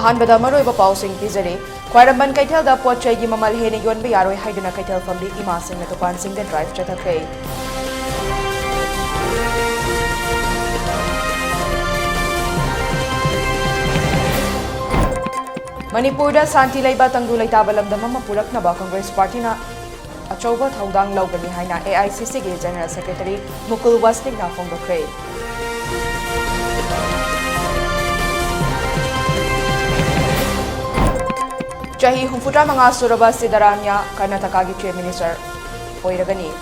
अहानबदा मरोइबा पाउसिंग पिजरे ख्वाइरंबन कैथेलदा पोचैगी ममल हेने योनबा यारोय हाइदुना कैथेल फमली इमासिंग दुकानसिंग they drive चथखै Manipur शांति लेबा तंगु लेताबा लमदम अमा पुरक्नबा कांग्रेस पार्टीना अचौबा थौदांग लौगनी हाइना AICC गे जनरल सेक्रेटरी मुकुल वासनिकना फोंदोखै Chahi humfutra mga suraba Sidaranya Karnataka gi Chief Minister oiragani.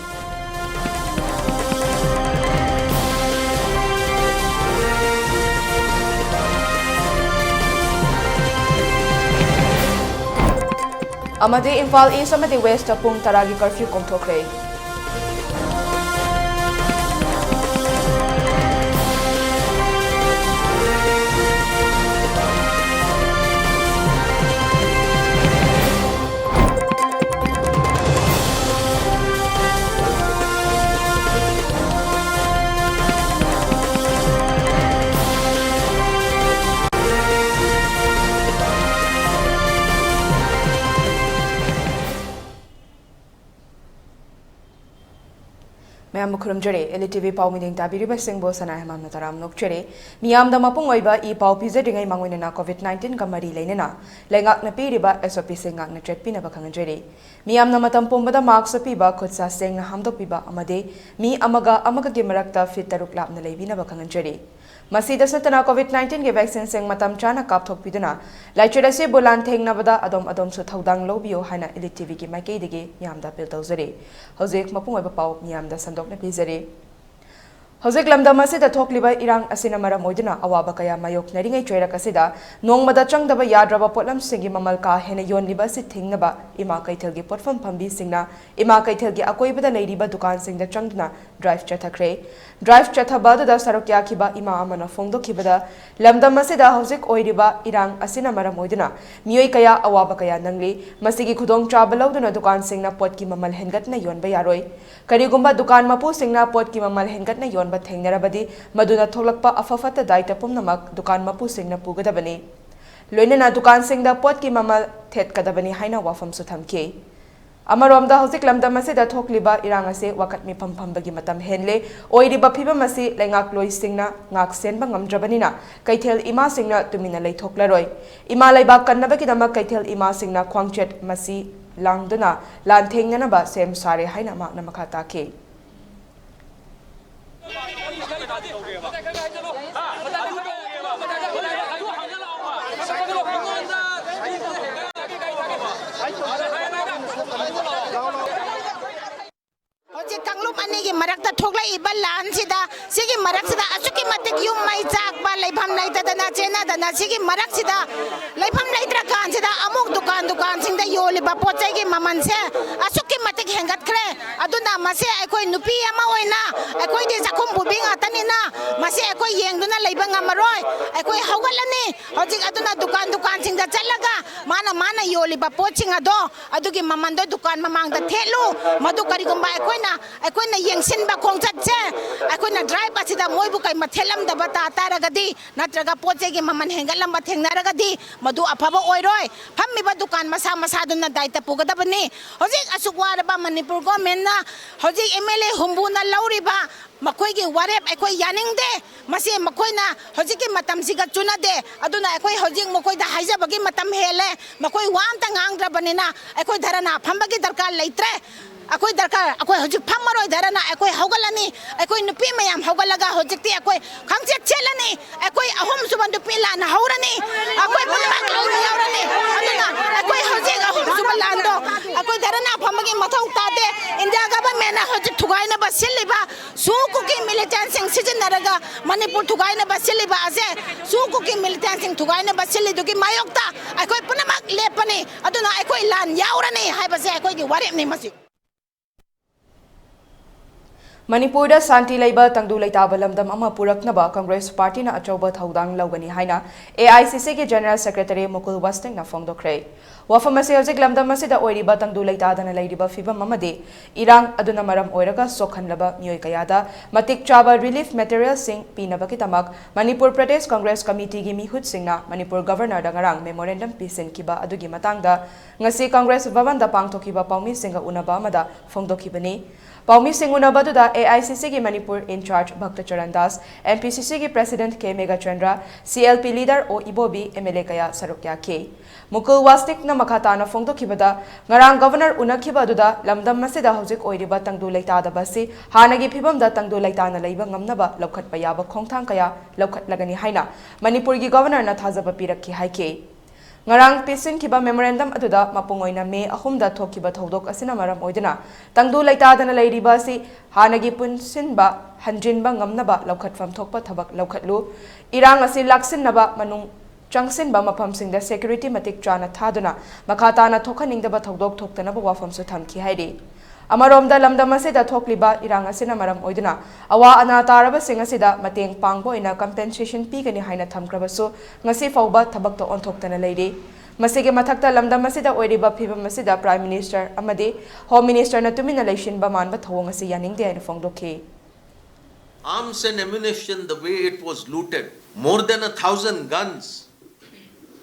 Amade Imphal East amade West pung taragi curfew komthokre. Mayam mukhurum jere ELITETV pau meeting tabiriba singbo sana Hemam nataram nokchere miyam da mapung oiba I pau pizza dingai mangoina na COVID-19 kamari leinena lengak na piriba SOP singak na tretpina bakang jere miyam na matam pumbada marks piba khutsa seng na hamdok piba amade mi amaga gi marakta fit taruk lap na leibina bakang jere Masida satana COVID-19 ge vaccine seng matam chana kapthok piduna laichera se bolan thengnabada adom su thodang lobio haina ELITETV gi maikei dege miyamda pil tawjare hojek mapung oiba pau miyamda sandokna pizare hojek lamdam asida thokliba irang asina mara moiduna awaba kaya mayok naringai choira kasida nongmada changdaba yadraba potlam singi mamal ka hena yonliba si thingnaba ima kaithel gi potfam phambi singna ima kaithel gi akoibada leiriba dukan singda changduna drive chathakre drive chathabada da sarokya khiba ima amana fongdo khibada lamdam asida hojek oiriba irang asina mara moiduna miyoi kaya awaba kaya nangli masigi khudong trabaloduna dukan singna pot ki mamal hengatna yonba yaroi karigumba dukan mapu singna pot ki mamal hengatna yon Thengnarabadi maduna tholakpa afafata daita pumnamak dukan mapu singna pugadabani loinana dukan singda pot ki mamal thet kadabani haina wafam su thamke amaromda hojik lamdam asida thokliba irang ase wakat mi phamphambagi matam henle oiriba phibam asi lengak loi singna ngak senba ngamdrabanina kaithel ima singna tumina leithoklaroi ima laiba kannabaki damak kaithel ima singna khwangchet masi langduna lan thengnana ba sem sare haina makna makha take Hoji kanglum ani gi marakta thokla iba lan sida sigi marak sida asuki matik yum mai chak ba leibham laita dana chena dana sigi marak sida leibham laitra kan sida amuk dukan singda yoli ba pochai gi maman se asuki matik hengat khre aduna mase ekoi nupi ama oina ekoi de jakhum bubing atani na mase ekoi yengduna leiba ngamaroi ekoi haugalani hoji aduna dukan singda chalaga mana yoli ba pochinga do adugi maman do dukan mamang da thelu madu karigumba ekoina yengsin ba khongchat che ekoina drive asida moibu kai mathelam da bata taragadi natraga poche gi maman hengalam ba thengnaragadi madu afaba oiroi phammi ba dukan masa duna daita pugadabani hojik asukwar ba Manipur government na hojik MLA humbuna lauriba makoi gi warep ekoi yaningde masi makoina hojik ki matam siga chunade aduna ekoi hojik makoi da haija bagi matam hele makoi wam ta ngangra banina ekoi dharana phambagi darkar leitre akoi darkar akoi hojik phammaroi dharana ekoi haugalani ekoi nupi mayam haugalaga hojikti ekoi khangchet chelani ekoi ahom suban nupi la na haurani akoi punak laurani aduna ekoi hojik ahom suban lando akoi dharana phambagi mathau tade India government hojik thugaina basiliba suku ki militant sing sijinaraga Manipur thugaina basiliba ase suku ki militant sing thugaina basili dugi mayokta ekoi punamak lepani aduna ekoi lan yaurani haibase ekoi gi warep ni masi Manipur Santi Labor Tangdu Laitaba Lamdam Ama Puraknaba Congress Party na Achoba Thaudang Lawgani Haina AICC ki General Secretary Mukul Wasting na Fongdokre. Wafam ase hojik lamdam asida oiriba tangdu laitadana leiriba fibam amadi irang aduna maram oiraga sokhanlaba mioi kayada matik chaba relief material sing pinabaki tamak Manipur Pradesh Congress Committee gi mihut singna Manipur Governor da ngarang memorandum pisin kiba adugi matangda ngasi Congress Bhavanda pangthokiba paumi singa unaba amada fongdokibani. Paumi Singh Unabadуда AICC ki Manipur in charge Bhakta Charan Das, MPCC ki President K Mega Chandra, CLP leader O Ibobi MLA kaya sarukya ke. Mukul Wastik na makata na fongdo kibada, ngarang Governor Unakibadуда, lamdam masida hojik oiriba tangdu laita da basi, hanagi pibam da tangdu laita na laiba ngamnaba laukat payaba kongtang kaya laukat lagani haina, Manipur ki Governor na thazaba pirak ki haike. Ngarang pisin kiba memorandum aduda mapungoy na May ahumda thokiba thodok asina maram oidana tangdu laitada na lairiba si hanagi punsin ba hanjin ba ngamnaba laukhatfam thokpa thabak laukhatlu irang asi laksin naba manung changsin ba mafam singda security matik chana thaduna makata na thokhaningda ba thodok thoktana ba wafam su thamki haidi Amaromda lamdam asida thokliba irang asina maram oiduna awa ana taraba sing asida mateng pangbo ina compensation pigani haina thamkrabasu ngasi fawba thabakta onthokta leiri masige mathakta lamdam asida oiriba phibam asida Prime Minister amadi Home Minister na tumina leishin ba manba thawong asi yaningde aina fongdokhe. Arms and ammunition, the way it was looted, more than 1,000 guns,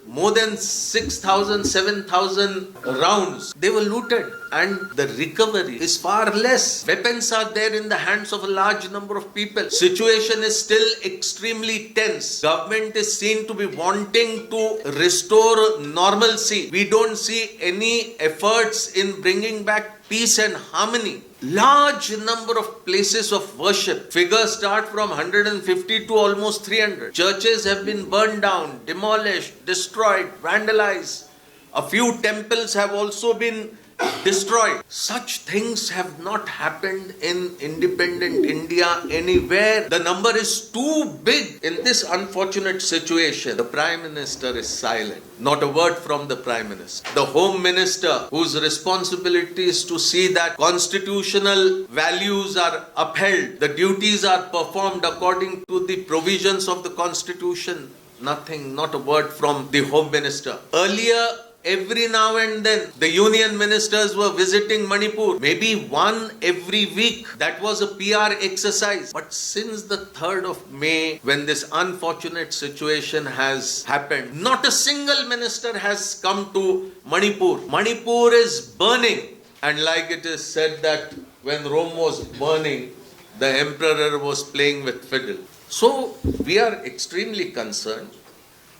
more than 6,000, 7,000 rounds, they were looted, and the recovery is far less. Weapons are there in the hands of a large number of people. Situation is still extremely tense. Government is seen to be wanting to restore normalcy. We don't see any efforts in bringing back peace and harmony. Large number of places of worship. Figures start from 150 to almost 300. Churches have been burned down, demolished, destroyed, vandalized. A few temples have also been destroyed. Such things have not happened in independent India anywhere. The number is too big. In this unfortunate situation, the Prime Minister is silent. Not a word from the Prime Minister. The Home Minister, whose responsibility is to see that constitutional values are upheld, the duties are performed according to the provisions of the Constitution. Nothing, not a word from the Home Minister. Earlier, every now and then, the union ministers were visiting Manipur. Maybe one every week. That was a PR exercise. But since the 3rd of May, when this unfortunate situation has happened, not a single minister has come to Manipur. Manipur is burning. And like it is said that when Rome was burning, the emperor was playing with fiddle. So we are extremely concerned.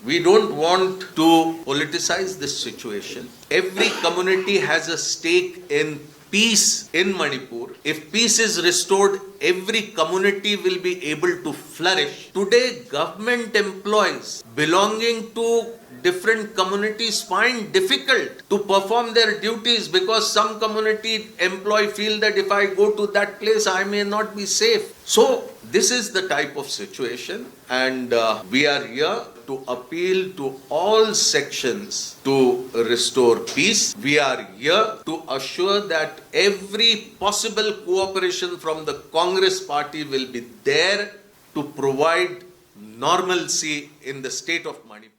We don't want to politicize this situation. Every community has a stake in peace in Manipur. If peace is restored, every community will be able to flourish. Today, government employees belonging to different communities find difficult to perform their duties because some community employee feel that if I go to that place, I may not be safe. So this is the type of situation, and we are here to appeal to all sections to restore peace. We are here to assure that every possible cooperation from the Congress party will be there to provide normalcy in the state of Manipur.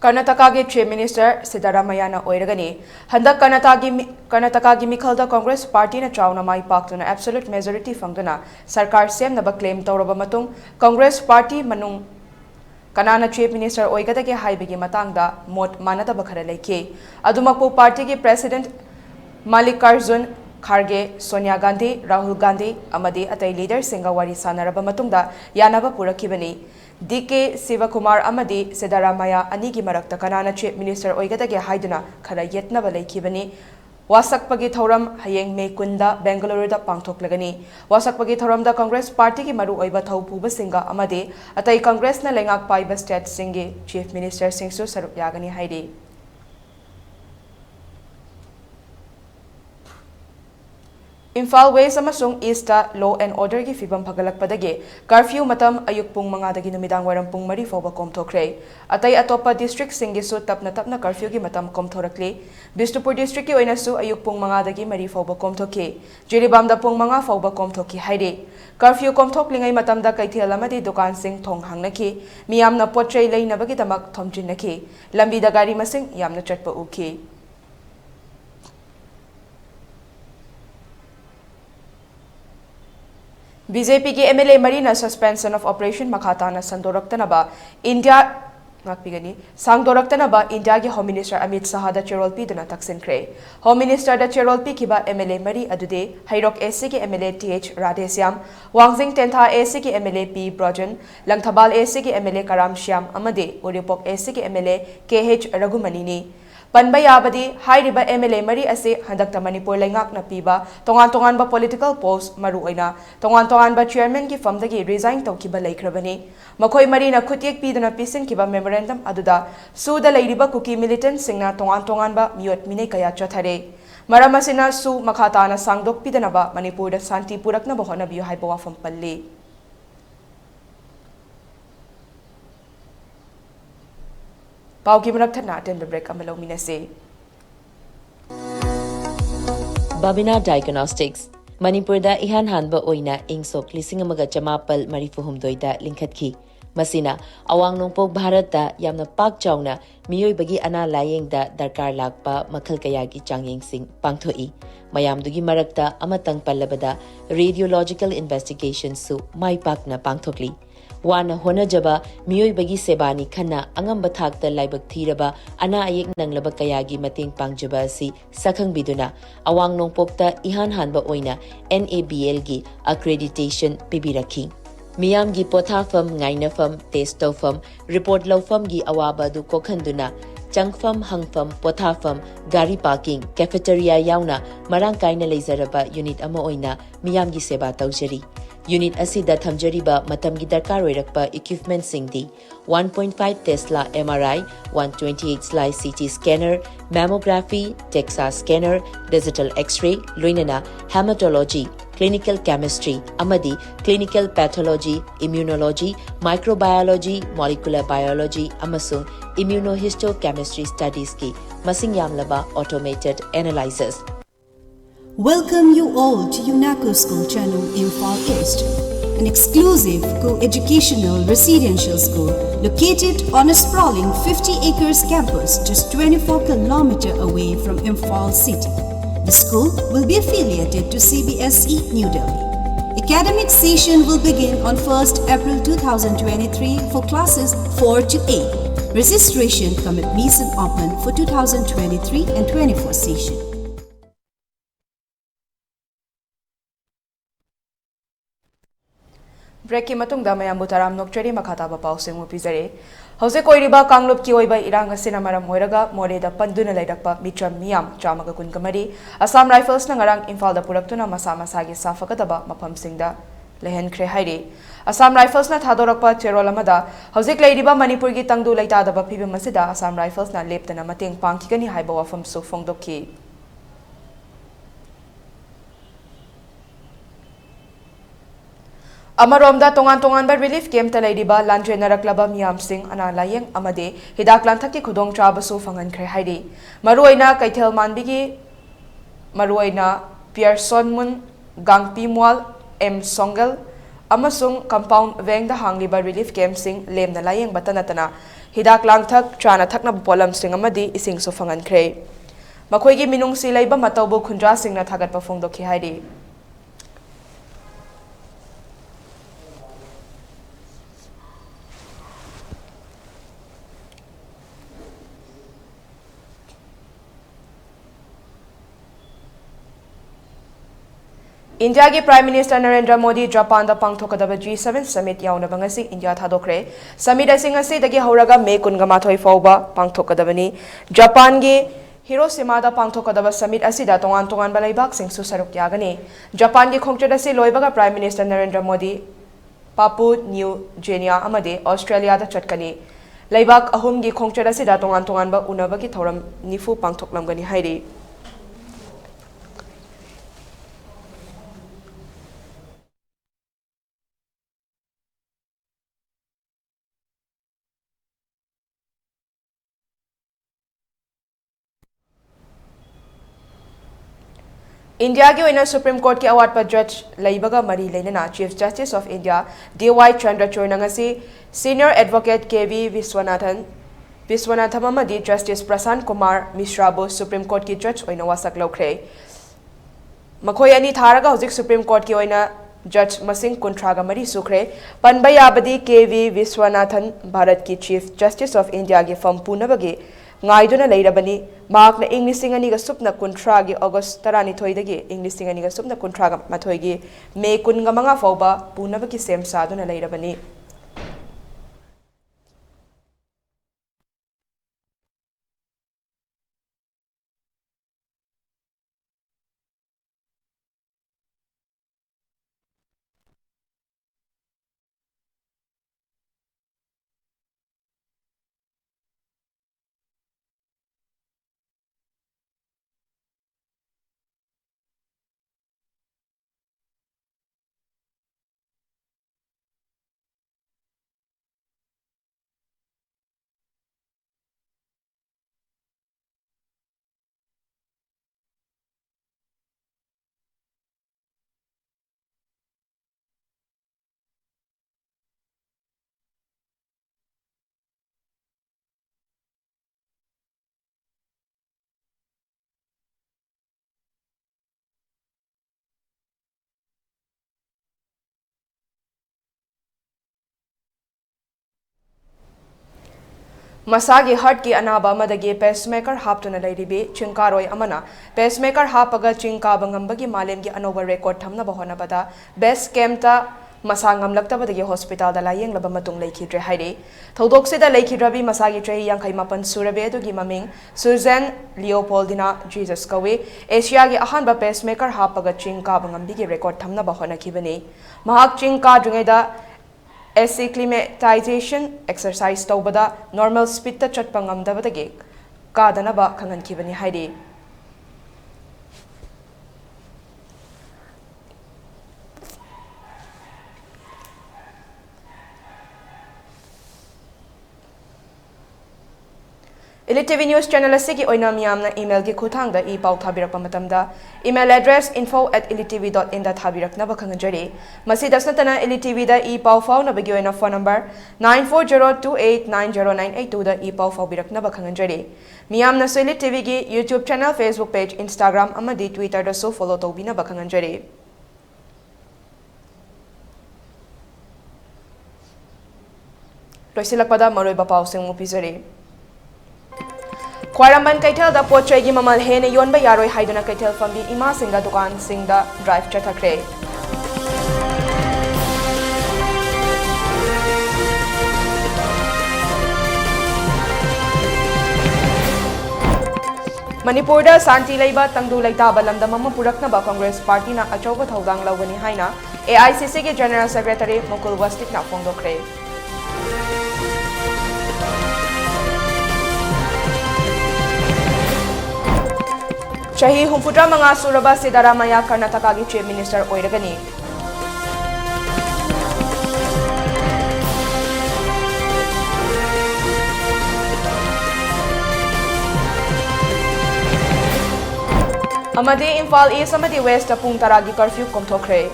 Karnataka Chief Minister Siddaramayana Oiragani, Handa Karnataka Mikhalda Congress Party na Chauna Mai Paktuna absolute majority Fangduna, Sarkar Sem Naba claim Tauraba Matung, Congress Party Manung Kanana Chief Minister Oigatake Haibigi Matangda, Mot Manata Bakara Leke, Adumapu Party ki President Mallikarjun Kharge, Sonia Gandhi, Rahul Gandhi, Amadi Atai leader Singawari Sanaraba Matungda, Yanaba Purakibani. DK Sivakumar Amadi Sidaramaya Anigi Marakta Kanana Chief Minister Oigatake Haiduna Khara Yetnaba Laikibani Wasakpagi Thoram Hayeng May Kunda Bangalore da Pangthoklagani Wasakpagi Thoram da Congress Party ki Maru Oiba Thaupuba Singa Amadi Atai Congress na Lengak Paiba State Singi Chief Minister Singsu Sarup Yagani Haidi Imphal West amasung East law and order gi fibam phagalakpadagi curfew matam ayuk pung 5 dagi numidang waram pung 4 fawba komthokre atai atopa district singi su tapna curfew gi matam komthorakli Bishnupur district ki oina su ayuk pung 5 dagi 4 fawba komthoki Jiribamda pung 5 fawba komthoki haire curfew komthoklingai matamda kaithel amadi dukan sing thong hangnaki miyamna potchei leinabagi tamak thomjinnaki lambi da gari masing yamna chatpa uki BJP की MLA Marina suspension of operation Makhatana Sandoraktanaba India Nakpigani Sangdoraktanaba India ki Home Minister Amit Shah da Cherol P duna taksin kre Home Minister da Cherol P kiba MLA Mari adude Hairok SC ki MLA TH Radhesyam Wangzing Tentha SC ki MLA P Brojan Langthabal SC ki MLA Karam Shyam Amade Uripok SC ki MLA KH Ragumani ni Panba yabadi hairiba MLA Mari ase handakta Manipur lengak na piba tongan ba political post maruoina tongan ba chairman ki famdagi resign tawkiba laikhrabani makhoi Mari na khutiek piduna pisin kiba memorandum aduda suda lairiba kuki militant singna tongan ba miot minei kaya chathare maramasina su makhatana sangdok pidanaba Manipur da santi purakna bahona biyo haiba wafam palli Pauki manak thana den break amalo minase Babina Diagnostics Manipur da ihan hanba oina ingsok lising amaga chamapal marifuhumdoi da linkhatki masina awang nongpok Bharat da yamna pak chawna miyoi bagi ana layeng da darkar lakpa makhal kaya gi changyeng sing pangthoi mayam dugi marakta amatang pallabada radiological investigation su mai pak na pangthokli Wana hona jaba miyoi bagi sebani khana angamba thakta laibak thiraba ana ayek nanglaba kayagi mateng pangjaba si sakhang biduna awang nongpokta ihan hanba oina NABL gi accreditation pibirakhi miyam gi pothafam ngainafam testofam report lawfam gi awaba du kokhanduna changfam hangfam pothafam gari parking cafeteria yauna marang kaina leizaraba unit ama oina miyam gi seba tawjari Unit asida thamjariba matamgi darkar oirakpa equipment singdi 1.5 Tesla MRI, 128 slice CT scanner, mammography, DEXA scanner, digital X-ray, loinana hematology, clinical chemistry, amadi clinical pathology, immunology, microbiology, molecular biology, amasung immunohistochemistry studies ki masing yamlaba automated analyzers. Welcome you all to UNACO School Channel Imphal East, an exclusive co-educational residential school located on a sprawling 50 acres campus just 24 km away from Imphal city. The school will be affiliated to CBSE New Delhi. Academic session will begin on 1st April 2023 for classes 4 to 8. Registration come at Mason open for 2023 and 24 session. Break ki matungda mayambu taram nokchari makhataba pausing mu pizare hause koiriba kanglup ki oiba irang asina maram hoiraga moreda panduna lairakpa mitram miyam chamaga kun kamari Assam Rifles na ngarang Imphal da puraktuna masa masagi safakadaba mafam singda lehen khre hairi Assam Rifles na thadorakpa cherol amada hause leiriba Manipur gi tangdu laitadaba phibim masida Assam Rifles na leptana mateng pangkikani haiba wafam su phongdokki Amaromda tongan ba relief camp talairiba landre naraklaba miyam sing ana layeng amade hidak lanthaki khudong chabasu fangan khre hairi maruaina kaithel manbigi maruaina Pearson mun gangpi mwal M Songal amasung compound vengda hangliba relief camp sing lemna layeng batanatana hidak langthak chana thakna polam sing amadi ising su fangan khre makhoigi minung si leiba matawbu khundra singna thagat pa phongdokhi hairi India ki Prime Minister Narendra Modi Japan da pangthokadaba G7 summit yauna bangasi India thadokre summit asing asi dagi hauraga May 18 fauba pangthokadabani Japan gi Hiroshima da pangthokadaba summit asida tongan balaibak sing susaruk yagani Japan gi khongchada si loibaga Prime Minister Narendra Modi Papua New Guinea amade Australia da chatkani laibak ahum gi khongchada sida tongan ba unabagi thoram nifu pangthoklamgani hairi India ki oina Supreme Court ki award pa judge laibaga mari leinana Chief Justice of India D.Y. Chandrachud ngasi Senior Advocate K.V. Viswanathan amadi Justice Prasan Kumar Mishra bu Supreme Court ki judge oina wasak laukhre. Makhoi ani tharaga hojik Supreme Court ki oina Judge Masing Kuntraga Mari Sukre, Panbayabadi K.V. Viswanathan, Bharat ki Chief Justice of India ki Fam Punabagi, Ngaiduna Lairabani, Mark na English Singaniga Supna Kuntragi, August Tarani Toidagi, English Singaniga Supna Kuntraga Matoigi, May Kungamanga Foba, Punabaki Sem Saduna Lairabani. Masagi heart ki anaba madagi pacemaker haptuna lairibi chingkaroi amana pacemaker hapaga chingkaba ngambagi malem gi anoba record thamna bahona bada best camta masangam laktabadagi hospital da layeng laba matung leikhidre haire thodok sida leikhidrabi masagi chahi yankai mapan surabe adugi maming Susan Leopoldina Jesus kawe Asia gi ahanba pacemaker hapaga chingkaba ngambigi record thamna bahona kibani mahak chingka drungeda acclimatization exercise tawbada normal speed ta chatpa ngamdabadagi kadanaba khangan kibani haidi ELITETV News Channel asigi oina miyamna email gi khuthangda e pau thabirakpa matamda email address info@elitetv.in da thabiraknaba khanganjari masi dasnatana ELITETV da e pau fauna bagi oina phone number 9402890982 da e pau faubiraknaba khanganjari miyamna so ELITETV gi YouTube channel Facebook page Instagram amadi Twitter da so follow tawbina ba khanganjari toisilakpada maroi ba pau sing upizari Khwaramban Kaithal da pochai gi mamal hene yonba yaroi haiduna Kaithal fambi ima singa dukan singda drive chathakre Manipur da santi leiba tangdu leita balamda mama purakna ba Congress Party na achoba thodang lawani haina AICC ge General Secretary Mukul Wastik na phongdokre Chahi humputra manga suraba Sidaramaya Karnataka gi Chief Minister oiragani Amadi Imphal East amadi West ta pung tara gi curfew komthokre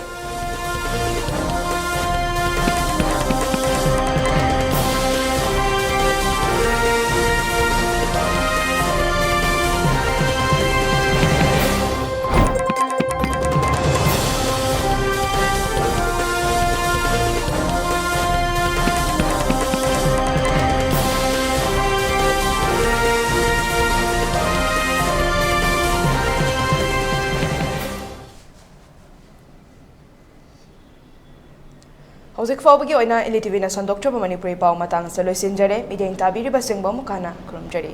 Hauzik faubagi oina ELITETV na sandokchoba Manipuri pau matang sa loisinjare mideng tabiriba singba mukana kurumjari